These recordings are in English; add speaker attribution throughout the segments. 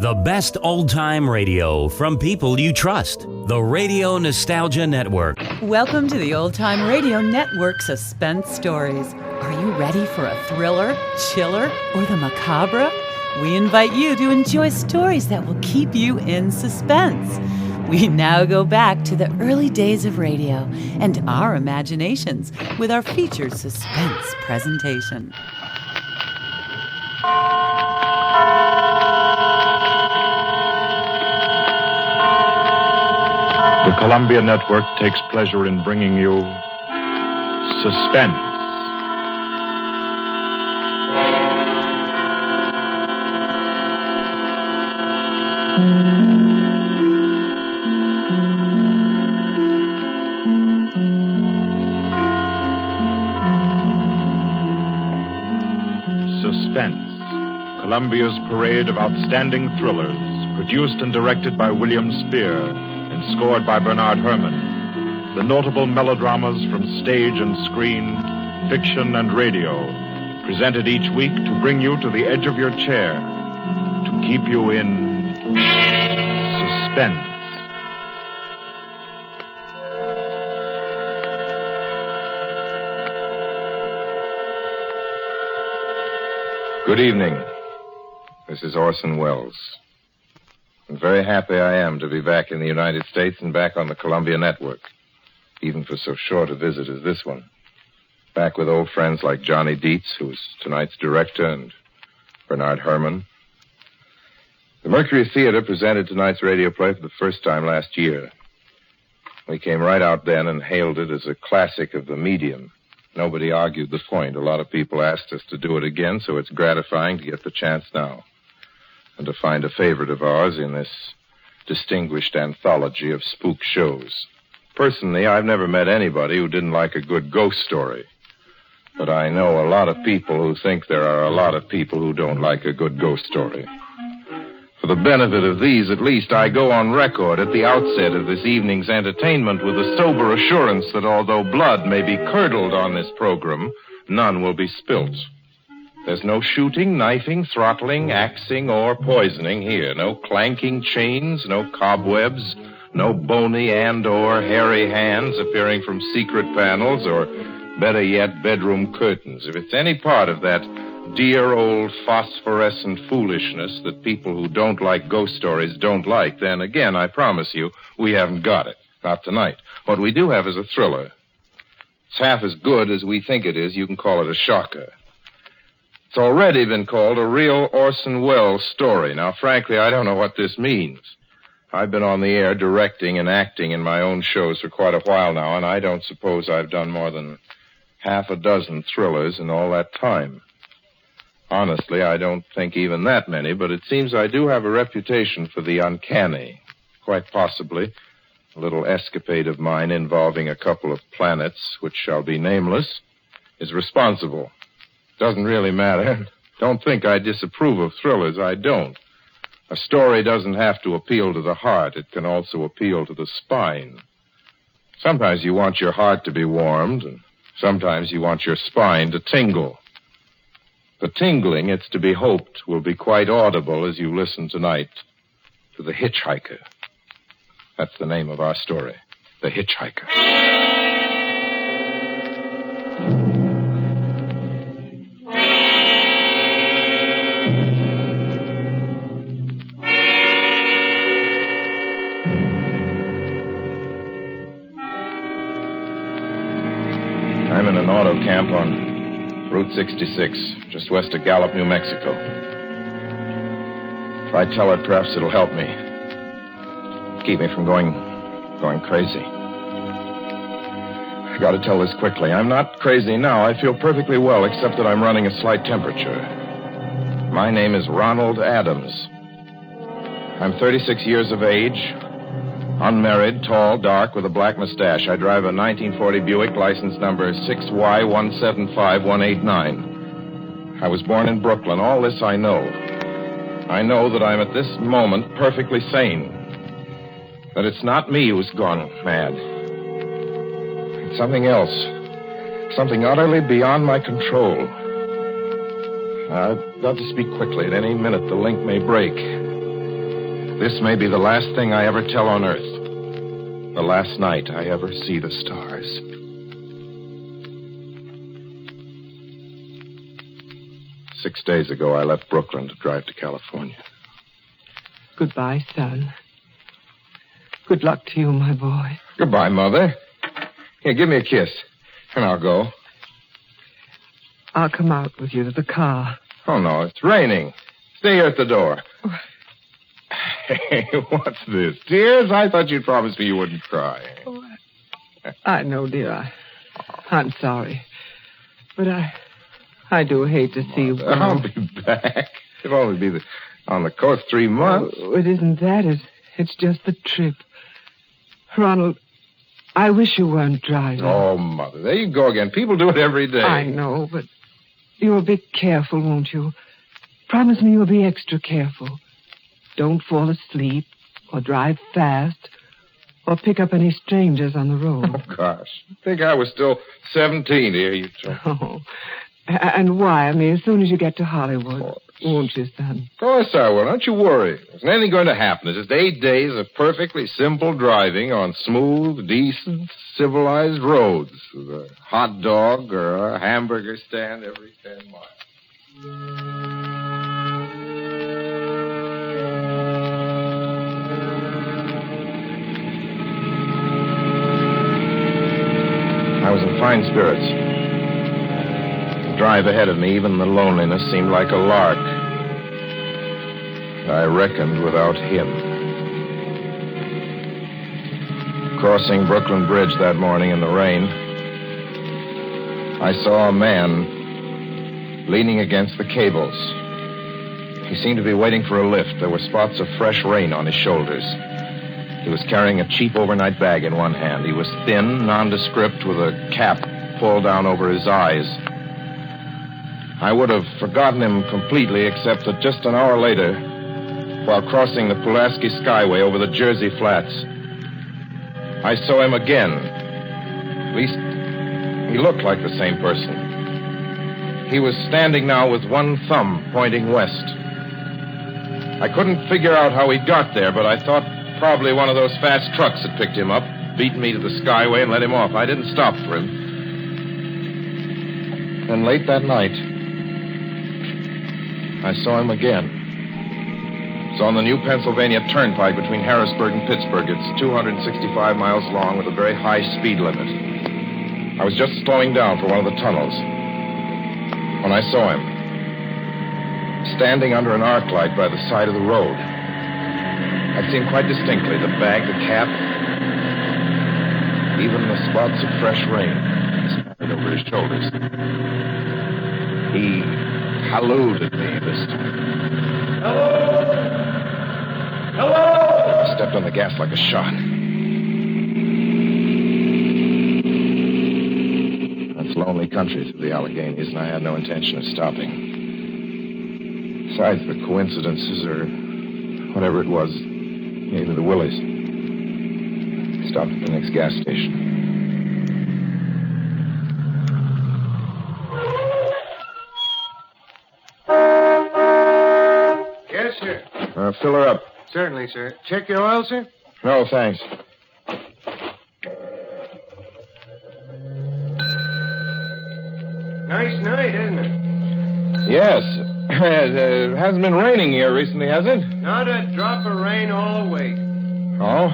Speaker 1: The best old-time radio from people you trust. The Radio Nostalgia Network.
Speaker 2: Welcome to the Old Time Radio Network Suspense Stories. Are you ready for a thriller, chiller, or the macabre? We invite you to enjoy stories that will keep you in suspense. We now go back to the early days of radio and our imaginations with our featured suspense presentation.
Speaker 3: The Columbia Network takes pleasure in bringing you Suspense. Suspense, Columbia's parade of outstanding thrillers, produced and directed by William Spear and scored by Bernard Herrmann. The notable melodramas from stage and screen, fiction and radio, presented each week to bring you to the edge of your chair, to keep you in suspense.
Speaker 4: Good evening. This is Orson Welles. I'm very happy I am to be back in the United States and back on the Columbia Network, even for so short a visit as this one. Back with old friends like Johnny Dietz, who's tonight's director, and Bernard Herrmann. The Mercury Theater presented tonight's radio play for the first time last year. We came right out then and hailed it as a classic of the medium. Nobody argued the point. A lot of people asked us to do it again, so it's gratifying to get the chance now and to find a favorite of ours in this distinguished anthology of spook shows. Personally, I've never met anybody who didn't like a good ghost story. But I know a lot of people who think there are a lot of people who don't like a good ghost story. For the benefit of these, at least, I go on record at the outset of this evening's entertainment with a sober assurance that although blood may be curdled on this program, none will be spilt. There's no shooting, knifing, throttling, axing, or poisoning here. No clanking chains, no cobwebs, no bony and or hairy hands appearing from secret panels, or better yet, bedroom curtains. If it's any part of that dear old phosphorescent foolishness that people who don't like ghost stories don't like, then again, I promise you, we haven't got it. Not tonight. What we do have is a thriller. It's half as good as we think it is. You can call it a shocker. It's already been called a real Orson Welles story. Now, frankly, I don't know what this means. I've been on the air directing and acting in my own shows for quite a while now, and I don't suppose I've done more than half a dozen thrillers in all that time. Honestly, I don't think even that many, but it seems I do have a reputation for the uncanny. Quite possibly, a little escapade of mine involving a couple of planets, which shall be nameless, is responsible. Doesn't really matter. Don't think I disapprove of thrillers. I don't. A story doesn't have to appeal to the heart. It can also appeal to the spine. Sometimes you want your heart to be warmed, and sometimes you want your spine to tingle. The tingling, it's to be hoped, will be quite audible as you listen tonight to The Hitch Hiker. That's the name of our story, The Hitch Hiker. I'm in an auto camp on Route 66, just west of Gallup, New Mexico. If I tell it, perhaps it'll help me. Keep me from going crazy. I gotta tell this quickly. I'm not crazy now. I feel perfectly well, except that I'm running a slight temperature. My name is Ronald Adams. I'm 36 years of age, unmarried, tall, dark, with a black mustache. I drive a 1940 Buick, license number 6Y175189. I was born in Brooklyn. All this I know. I know that I'm at this moment perfectly sane. That it's not me who's gone mad. It's something else. Something utterly beyond my control. I've got to speak quickly. At any minute, the link may break. This may be the last thing I ever tell on Earth. The last night I ever see the stars. Six days ago, I left Brooklyn to drive to California.
Speaker 5: Goodbye, son. Good luck to you, my boy.
Speaker 4: Goodbye, Mother. Here, give me a kiss, and I'll go.
Speaker 5: I'll come out with you to the car.
Speaker 4: Oh, no, it's raining. Stay here at the door. Hey, what's this? Tears? I thought you'd promised me you wouldn't cry.
Speaker 5: Oh, I know, dear. I'm sorry. But I do hate to see you go.
Speaker 4: I'll be back. It'll only be on the coast 3 months.
Speaker 5: Oh, it isn't that. It's just the trip. Ronald, I wish you weren't driving.
Speaker 4: Oh, Mother, there you go again. People do it every day.
Speaker 5: I know, but you'll be careful, won't you? Promise me you'll be extra careful. Don't fall asleep or drive fast or pick up any strangers on the road.
Speaker 4: Oh, gosh. I think I was still 17 here, you two.
Speaker 5: Oh. And wire me as soon as you get to Hollywood. Won't you, son?
Speaker 4: Of course I will. Don't you worry. There's nothing going to happen. It's just 8 days of perfectly simple driving on smooth, decent, civilized roads with a hot dog or a hamburger stand every 10 miles. I was in fine spirits. The drive ahead of me, even the loneliness, seemed like a lark. I reckoned without him. Crossing Brooklyn Bridge that morning in the rain, I saw a man leaning against the cables. He seemed to be waiting for a lift. There were spots of fresh rain on his shoulders. He was carrying a cheap overnight bag in one hand. He was thin, nondescript, with a cap pulled down over his eyes. I would have forgotten him completely, except that just an hour later, while crossing the Pulaski Skyway over the Jersey Flats, I saw him again. At least, he looked like the same person. He was standing now with one thumb pointing west. I couldn't figure out how he got there, but I thought probably one of those fast trucks had picked him up, beaten me to the Skyway, and let him off. I didn't stop for him. Then late that night, I saw him again. It's on the new Pennsylvania Turnpike between Harrisburg and Pittsburgh. It's 265 miles long with a very high speed limit. I was just slowing down for one of the tunnels when I saw him, standing under an arc light by the side of the road. I'd seen quite distinctly the bag, the cap, even the spots of fresh rain scattered over his shoulders. He hallooed at me this time. Hello! Hello! I stepped on the gas like a shot. That's lonely country through the Alleghenies, and I had no intention of stopping. Besides, the coincidences or whatever it was gave me the willies. Stopped at the next gas station.
Speaker 6: Yes, sir.
Speaker 4: Fill her up.
Speaker 6: Certainly, sir. Check your oil, sir?
Speaker 4: No, thanks.
Speaker 6: Nice night, isn't it?
Speaker 4: Yes. It hasn't been raining here recently, has it?
Speaker 6: Not a drop of rain all week.
Speaker 4: Oh?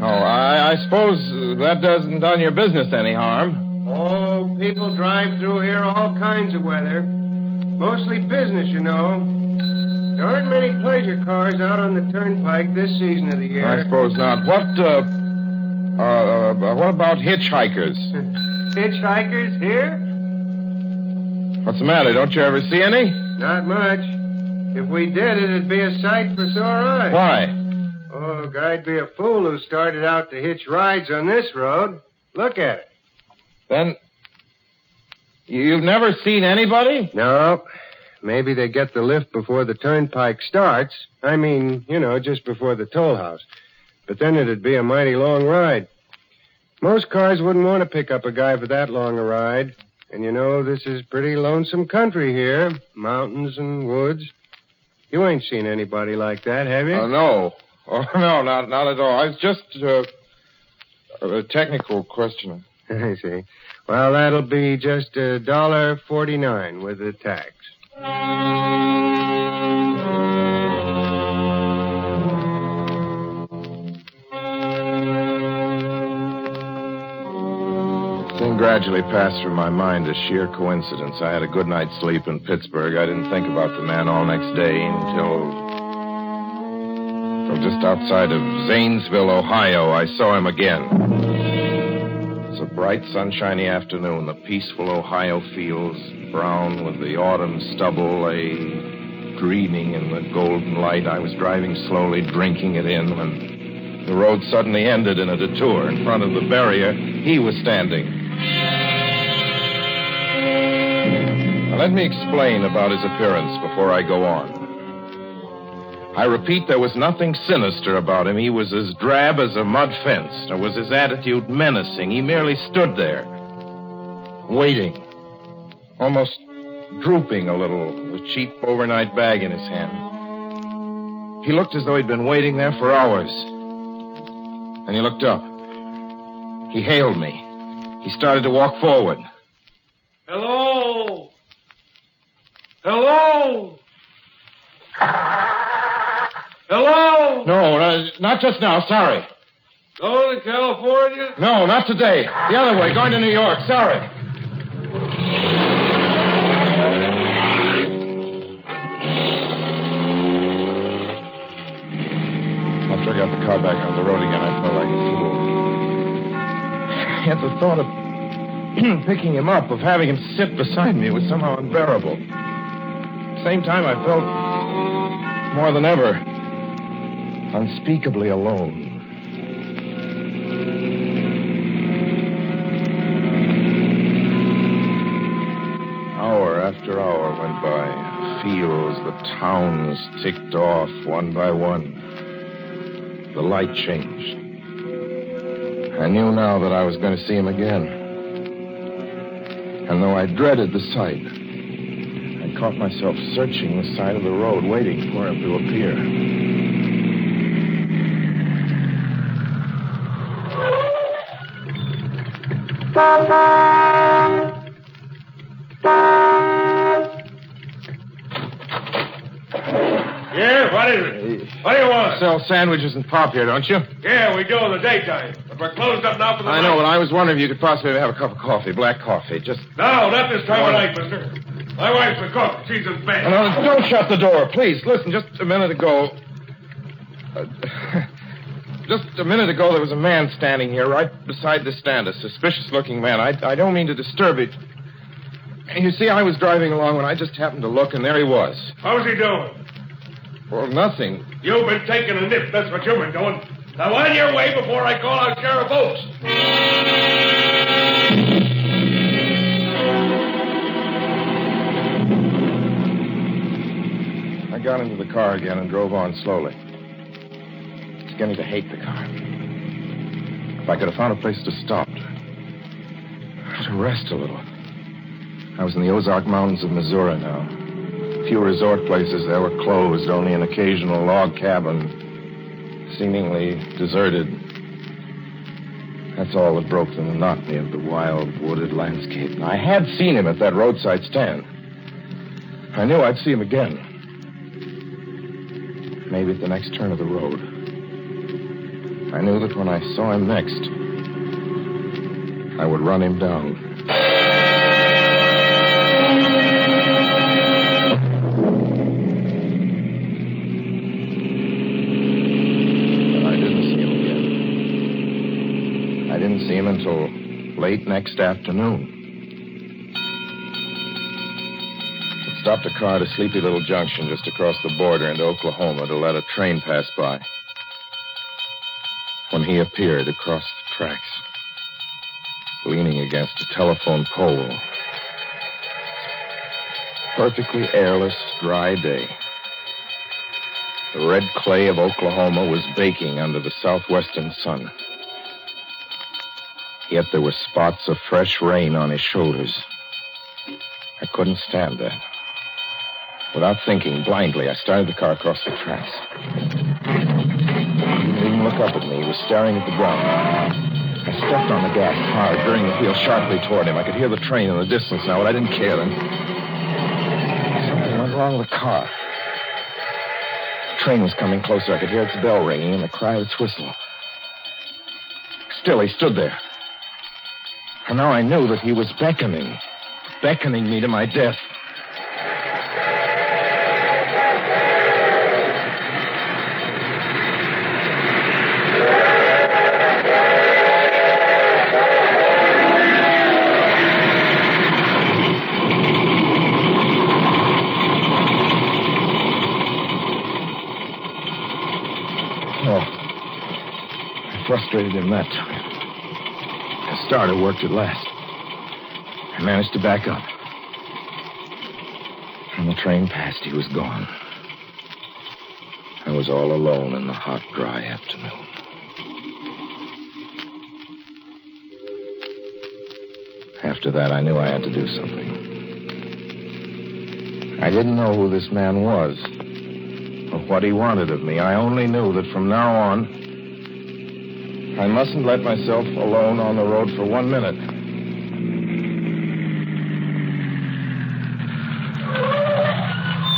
Speaker 4: Oh, I suppose that doesn't done your business any harm.
Speaker 6: Oh, people drive through here all kinds of weather. Mostly business, you know. There aren't many pleasure cars out on the turnpike this season of the year.
Speaker 4: I suppose not. What about hitchhikers?
Speaker 6: Hitchhikers here?
Speaker 4: What's the matter? Don't you ever see any?
Speaker 6: Not much. If we did, it'd be a sight for sore eyes.
Speaker 4: Why?
Speaker 6: Oh, I'd be a fool who started out to hitch rides on this road. Look at it.
Speaker 4: Then, you've never seen anybody?
Speaker 6: No. Maybe they get the lift before the turnpike starts. I mean, you know, just before the toll house. But then it'd be a mighty long ride. Most cars wouldn't want to pick up a guy for that long a ride. And you know, this is pretty lonesome country here. Mountains and woods. You ain't seen anybody like that, have you?
Speaker 4: Oh, no. Oh, no, not at all. I was just a technical question.
Speaker 6: I see. Well, that'll be just $1.49 with the tax.
Speaker 4: Thing gradually passed through my mind as sheer coincidence. I had a good night's sleep in Pittsburgh. I didn't think about the man all next day until just outside of Zanesville, Ohio, I saw him again. It was a bright, sunshiny afternoon. The peaceful Ohio fields, brown with the autumn stubble, lay greening in the golden light. I was driving slowly, drinking it in, when the road suddenly ended in a detour. In front of the barrier, he was standing. Now, let me explain about his appearance before I go on. I repeat, there was nothing sinister about him. He was as drab as a mud fence. Nor was his attitude menacing. He merely stood there, waiting, almost drooping a little, with a cheap overnight bag in his hand. He looked as though he'd been waiting there for hours. And he looked up. He hailed me. He started to walk forward.
Speaker 7: Hello? Hello? Hello?
Speaker 4: No, not just now. Sorry.
Speaker 7: Going to California?
Speaker 4: No, not today. The other way, going to New York. Sorry. After I got the car back on the road again, I felt like a fool. Yet the thought of picking him up, of having him sit beside me, was somehow unbearable. At the same time, I felt more than ever unspeakably alone. Hour after hour went by. Fields, the towns ticked off one by one. The light changed. I knew now that I was going to see him again. And though I dreaded the sight, I caught myself searching the side of the road, waiting for him to appear.
Speaker 7: Yeah, what is it? What do you want?
Speaker 4: Sell sandwiches and pop here, don't you?
Speaker 7: Yeah, we do in the daytime. But we're closed up now for the
Speaker 4: I
Speaker 7: night.
Speaker 4: know, but I was wondering if you could possibly have a cup of coffee, black coffee. Just...
Speaker 7: No, not this time of night, mister. My wife's a cook. She's in bed.
Speaker 4: No, don't shut the door, please. Listen, just a minute ago... Just a minute ago, there was a man standing here right beside the stand, a suspicious-looking man. I don't mean to disturb it. You see, I was driving along when I just happened to look, and there he was.
Speaker 7: How's he doing?
Speaker 4: Well, nothing.
Speaker 7: You've been taking a nip. That's what you've been doing. Now, on your way before I call out Sheriff Oates.
Speaker 4: I got into the car again and drove on slowly. Beginning to hate the car. If I could have found a place to stop, to rest a little. I was in the Ozark Mountains of Missouri now. Few resort places there were closed, only an occasional log cabin, seemingly deserted. That's all that broke the monotony of the wild, wooded landscape. I had seen him at that roadside stand. I knew I'd see him again. Maybe at the next turn of the road. I knew that when I saw him next, I would run him down. But I didn't see him again. I didn't see him until late next afternoon. I stopped a car at a sleepy little junction just across the border into Oklahoma to let a train pass by. When he appeared across the tracks, leaning against a telephone pole. Perfectly airless, dry day. The red clay of Oklahoma was baking under the southwestern sun. Yet there were spots of fresh rain on his shoulders. I couldn't stand that. Without thinking, blindly, I started the car across the tracks. He didn't even look up at me. He was staring at the ground. I stepped on the gas hard, veering the wheel sharply toward him. I could hear the train in the distance now, but I didn't care then. Something went wrong with the car. The train was coming closer. I could hear its bell ringing and the cry of its whistle. Still, he stood there. And now I knew that he was beckoning me to my death. Frustrated him that time. The starter worked at last. I managed to back up. When the train passed, he was gone. I was all alone in the hot, dry afternoon. After that, I knew I had to do something. I didn't know who this man was or what he wanted of me. I only knew that from now on, I mustn't let myself alone on the road for 1 minute.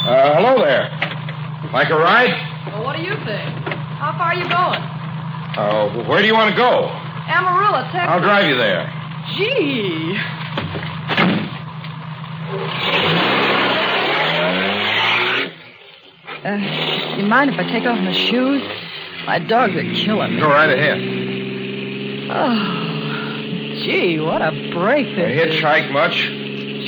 Speaker 4: Hello there. Like a ride?
Speaker 8: Well, what do you think? How far are you going?
Speaker 4: Where do you want to go?
Speaker 8: Amarillo, Texas.
Speaker 4: I'll drive you there.
Speaker 8: Gee. You mind if I take off my shoes? My dogs are killing me.
Speaker 4: Go right ahead.
Speaker 8: Oh, gee, what a break this
Speaker 4: You hitch hike much?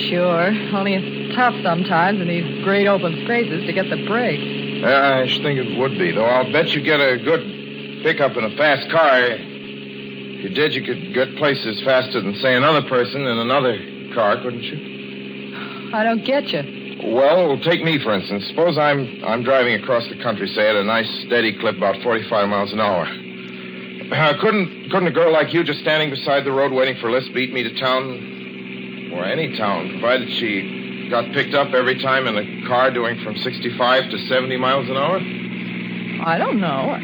Speaker 8: Sure, only it's tough sometimes in these great open spaces to get the break.
Speaker 4: I should think it would be, though. I'll bet you get a good pickup in a fast car. If you did, you could get places faster than, say, another person in another car, couldn't you?
Speaker 8: I don't get you.
Speaker 4: Well, take me, for instance. Suppose I'm driving across the country, say, at a nice, steady clip, about 45 miles an hour. Couldn't a girl like you just standing beside the road waiting for lifts beat me to town, or any town, provided she got picked up every time in a car doing from 65 to 70 miles an hour?
Speaker 8: I don't know.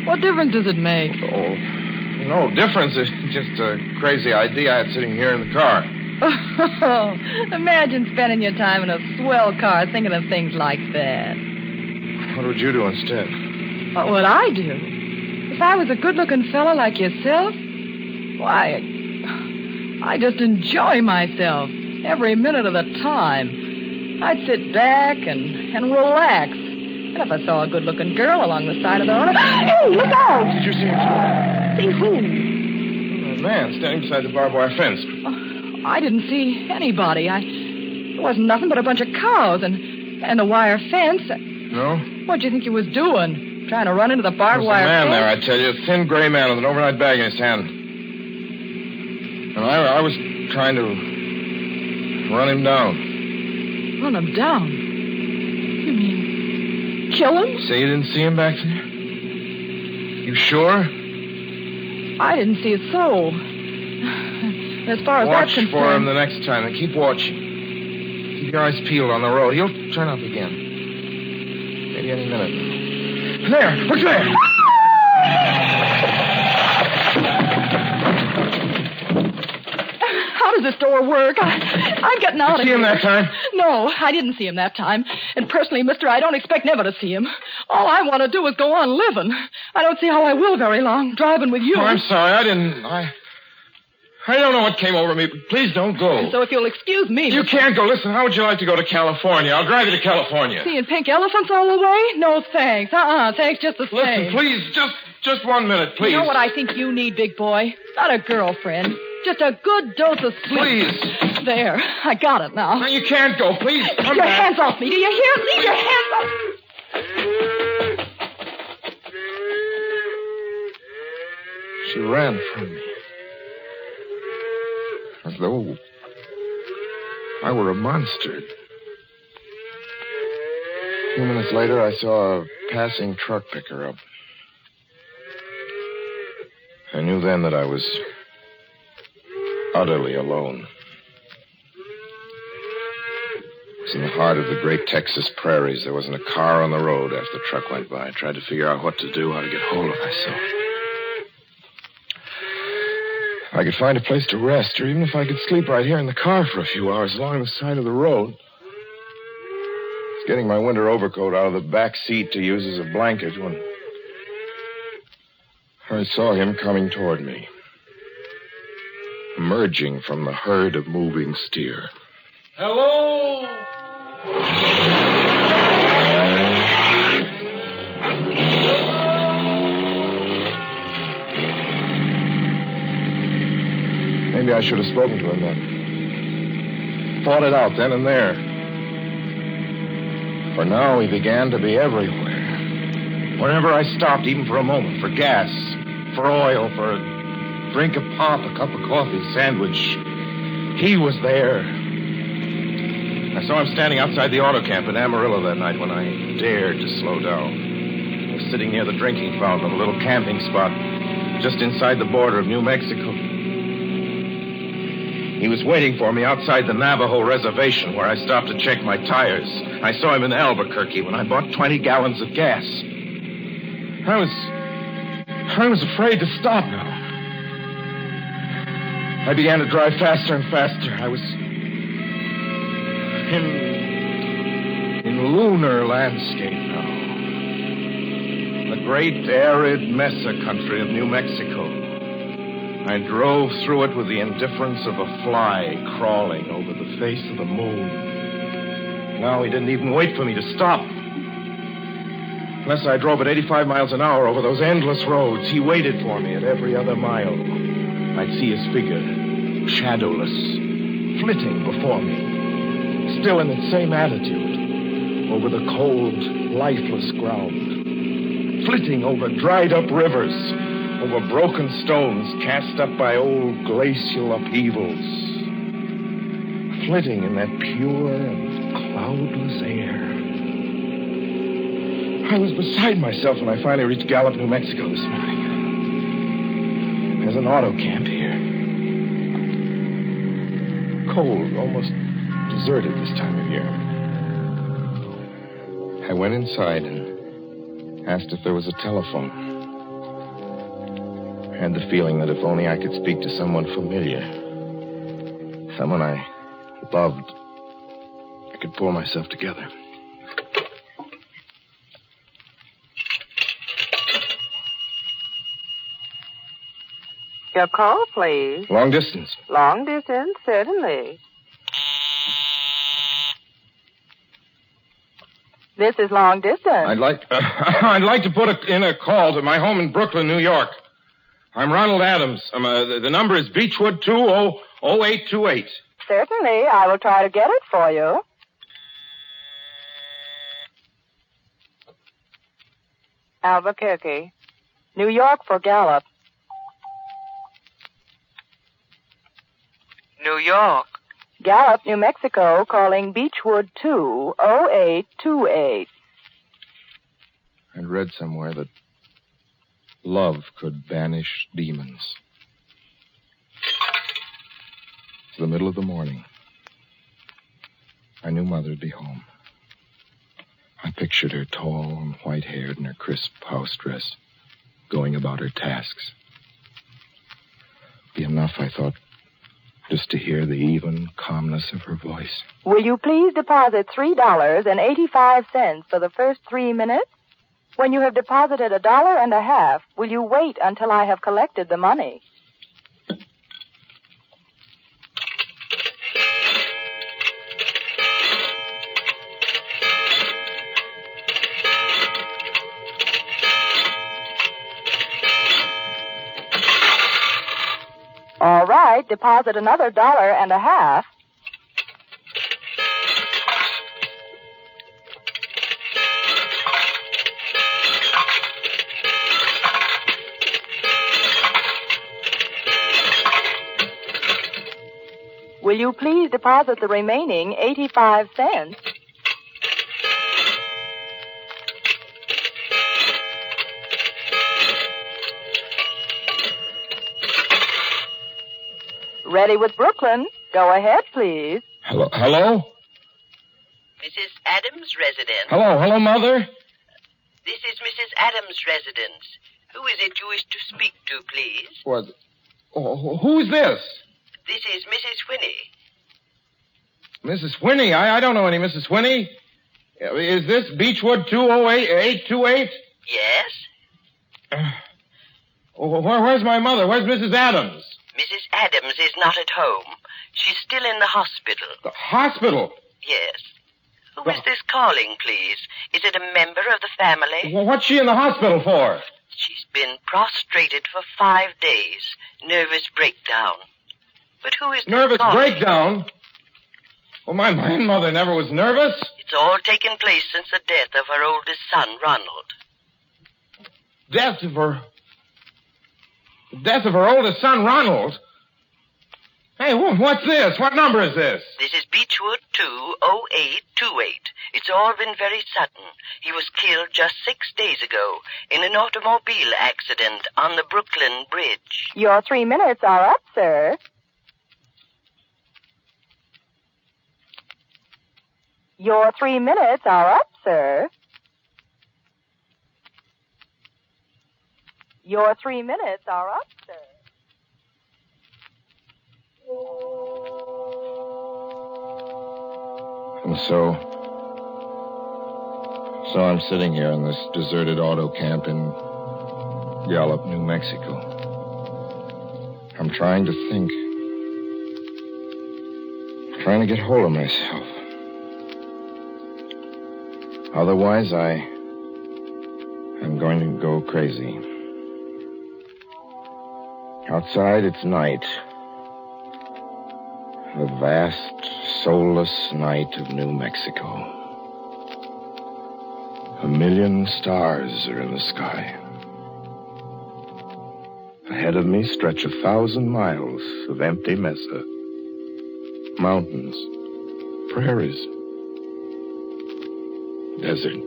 Speaker 8: What difference does it make?
Speaker 4: Oh, no difference. It's just a crazy idea I had sitting here in the car.
Speaker 8: Oh, imagine spending your time in a swell car thinking of things like that.
Speaker 4: What would you do instead?
Speaker 8: What would I do? If I was a good-looking fellow like yourself, why, I just enjoy myself every minute of the time. I'd sit back and relax. And if I saw a good-looking girl along the side of the road, hey, look out!
Speaker 4: Did you see him?
Speaker 8: See who?
Speaker 4: A man standing beside the barbed wire fence.
Speaker 8: I didn't see anybody. It wasn't nothing but a bunch of cows and a wire fence.
Speaker 4: No?
Speaker 8: What'd you think you was doing? Trying to run into the barbed wire
Speaker 4: There's a man
Speaker 8: fence?
Speaker 4: there, I tell you. A thin gray man with an overnight bag in his hand. And I was trying to run him down.
Speaker 8: Run him down? You mean kill him?
Speaker 4: Say you didn't see him back there? You sure?
Speaker 8: I didn't see it so. As far as that's concerned...
Speaker 4: Watch for him the next time and keep watching. Keep your eyes peeled on the road. He'll turn up again. Maybe any minute. There! Look there!
Speaker 8: How does this door work? I'm getting out of here.
Speaker 4: See him that time?
Speaker 8: No, I didn't see him that time. And personally, mister, I don't expect never to see him. All I want to do is go on living. I don't see how I will very long, driving with you.
Speaker 4: Oh, I'm sorry. I don't know what came over me, but please don't go.
Speaker 8: So if you'll excuse me...
Speaker 4: You can't go. Listen, how would you like to go to California? I'll drive you to California.
Speaker 8: Seeing pink elephants all the way? No, thanks. Thanks just the same.
Speaker 4: Listen, please, just 1 minute, please.
Speaker 8: You know what I think you need, big boy? Not a girlfriend. Just a good dose of sleep.
Speaker 4: Please.
Speaker 8: There, I got it now.
Speaker 4: No, you can't go. Please, come
Speaker 8: Your
Speaker 4: back.
Speaker 8: hands off me. Do you hear? Leave your hands off.
Speaker 4: She ran from me. As though I were a monster. A few minutes later, I saw a passing truck pick her up. I knew then that I was utterly alone. It's in the heart of the great Texas prairies. There wasn't a car on the road after the truck went by. I tried to figure out what to do, how to get hold of myself. If I could find a place to rest, or even if I could sleep right here in the car for a few hours along the side of the road. I was getting my winter overcoat out of the back seat to use as a blanket when I saw him coming toward me, emerging from the herd of moving steer.
Speaker 7: Hello?
Speaker 4: Maybe I should have spoken to him then. Fought it out then and there. For now, he began to be everywhere. Whenever I stopped, even for a moment, for gas, for oil, for a drink of pop, a cup of coffee, sandwich, he was there. I saw him standing outside the auto camp in Amarillo that night when I dared to slow down. I was sitting near the drinking fountain of a little camping spot just inside the border of New Mexico. He was waiting for me outside the Navajo reservation where I stopped to check my tires. I saw him in Albuquerque when I bought 20 gallons of gas. I was afraid to stop now. I began to drive faster and faster. I was in lunar landscape now. The great arid mesa country of New Mexico. I drove through it with the indifference of a fly crawling over the face of the moon. Now he didn't even wait for me to stop. Unless I drove at 85 miles an hour over those endless roads, he waited for me at every other mile. I'd see his figure, shadowless, flitting before me, still in the same attitude, over the cold, lifeless ground, flitting over dried-up rivers, over broken stones cast up by old glacial upheavals, flitting in that pure and cloudless air. I was beside myself when I finally reached Gallup, New Mexico this morning. There's an auto camp here. Cold, almost deserted this time of year. I went inside and asked if there was a telephone. I had the feeling that if only I could speak to someone familiar, someone I loved, I could pull myself together.
Speaker 9: Your call, please.
Speaker 4: Long distance.
Speaker 9: Long distance, certainly. This is long distance.
Speaker 4: I'd like to put in a call to my home in Brooklyn, New York. I'm Ronald Adams. The number is Beechwood 200828.
Speaker 9: Certainly, I will try to get it for you. Albuquerque. New York for Gallup. New York. Gallup, New Mexico, calling Beechwood 20828.
Speaker 4: I'd read somewhere that love could banish demons. It's the middle of the morning. I knew Mother'd be home. I pictured her tall and white-haired in her crisp house dress, going about her tasks. Be enough, I thought, just to hear the even calmness of her voice.
Speaker 9: Will you please deposit $3.85 for the first 3 minutes? When you have deposited $1.50, will you wait until I have collected the money? All right, deposit another $1.50. Will you please deposit the remaining 85 cents? Ready with Brooklyn. Go ahead, please.
Speaker 4: Hello?
Speaker 10: Mrs. Adams' residence.
Speaker 4: Hello, Mother.
Speaker 10: This is Mrs. Adams' residence. Who is it you wish to speak to, please?
Speaker 4: What? Oh, who's this?
Speaker 10: This is Mrs. Whinney.
Speaker 4: Mrs. Whinney? I don't know any Mrs. Whinney. Is this Beechwood 208-828?
Speaker 10: Yes?
Speaker 4: Where's my mother? Where's Mrs. Adams?
Speaker 10: Mrs. Adams is not at home. She's still in the hospital.
Speaker 4: The hospital?
Speaker 10: Yes. Who is this calling, please? Is it a member of the family?
Speaker 4: Well, what's she in the hospital for?
Speaker 10: She's been prostrated for 5 days. Nervous breakdown. But who is this
Speaker 4: Nervous
Speaker 10: calling?
Speaker 4: breakdown? Well, my mother never was nervous.
Speaker 10: It's all taken place since the death of her oldest son, Ronald.
Speaker 4: Death of her oldest son, Ronald? Hey, what's this? What number is this?
Speaker 10: This is Beechwood 20828. It's all been very sudden. He was killed just 6 days ago in an automobile accident on the Brooklyn Bridge.
Speaker 9: Your 3 minutes are up, sir. Your 3 minutes are up, sir. Your 3 minutes are up, sir.
Speaker 4: And so I'm sitting here in this deserted auto camp in Gallup, New Mexico. I'm trying to think. I'm trying to get hold of myself. Otherwise, I'm going to go crazy. Outside, it's night. The vast, soulless night of New Mexico. 1 million stars are in the sky. Ahead of me stretch 1,000 miles of empty mesa. Mountains, prairies, desert.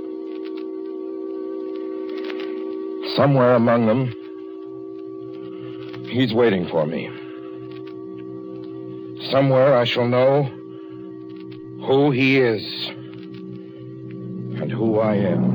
Speaker 4: Somewhere among them, he's waiting for me. Somewhere I shall know who he is and who I am.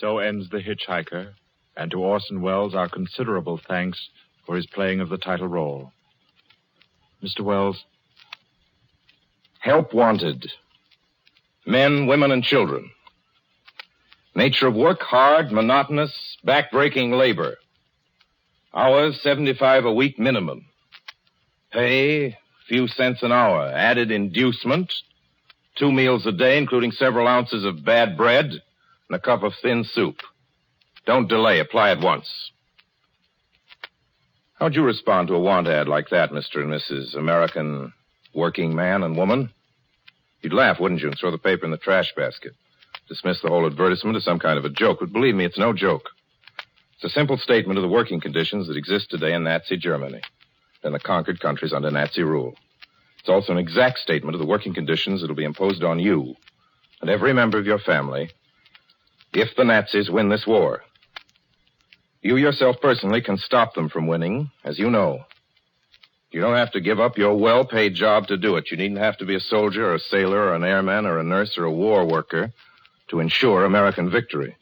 Speaker 3: So ends The Hitch Hiker, and to Orson Welles our considerable thanks for his playing of the title role. Mr. Welles?
Speaker 4: Help wanted. Men, women, and children. Nature of work, hard, monotonous, back-breaking labor. Hours, 75 a week minimum. Pay, few cents an hour. Added inducement, 2 meals a day, including several ounces of bad bread and a cup of thin soup. Don't delay. Apply at once. How'd you respond to a want ad like that, Mr. and Mrs. American working man and woman? You'd laugh, wouldn't you, and throw the paper in the trash basket. Dismiss the whole advertisement as some kind of a joke. But believe me, it's no joke. It's a simple statement of the working conditions that exist today in Nazi Germany and the conquered countries under Nazi rule. It's also an exact statement of the working conditions that will be imposed on you and every member of your family if the Nazis win this war. You yourself personally can stop them from winning, as you know. You don't have to give up your well-paid job to do it. You needn't have to be a soldier or a sailor or an airman or a nurse or a war worker to ensure American victory.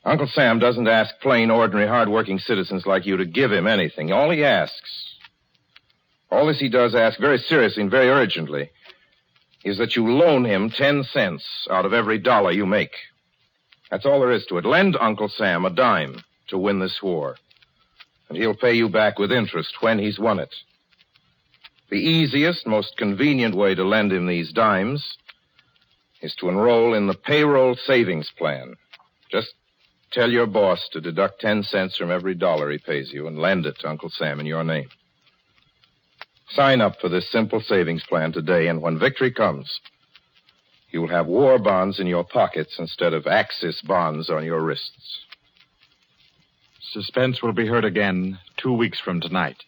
Speaker 4: Uncle Sam doesn't ask plain, ordinary, hard-working citizens like you to give him anything. All he asks, all this he does ask very seriously and very urgently, is that you loan him 10 cents out of every dollar you make. That's all there is to it. Lend Uncle Sam a dime to win this war, and he'll pay you back with interest when he's won it. The easiest, most convenient way to lend him these dimes is to enroll in the payroll savings plan. Just tell your boss to deduct 10 cents from every dollar he pays you and lend it to Uncle Sam in your name. Sign up for this simple savings plan today, and when victory comes, you will have war bonds in your pockets instead of Axis bonds on your wrists.
Speaker 3: Suspense will be heard again 2 weeks from tonight.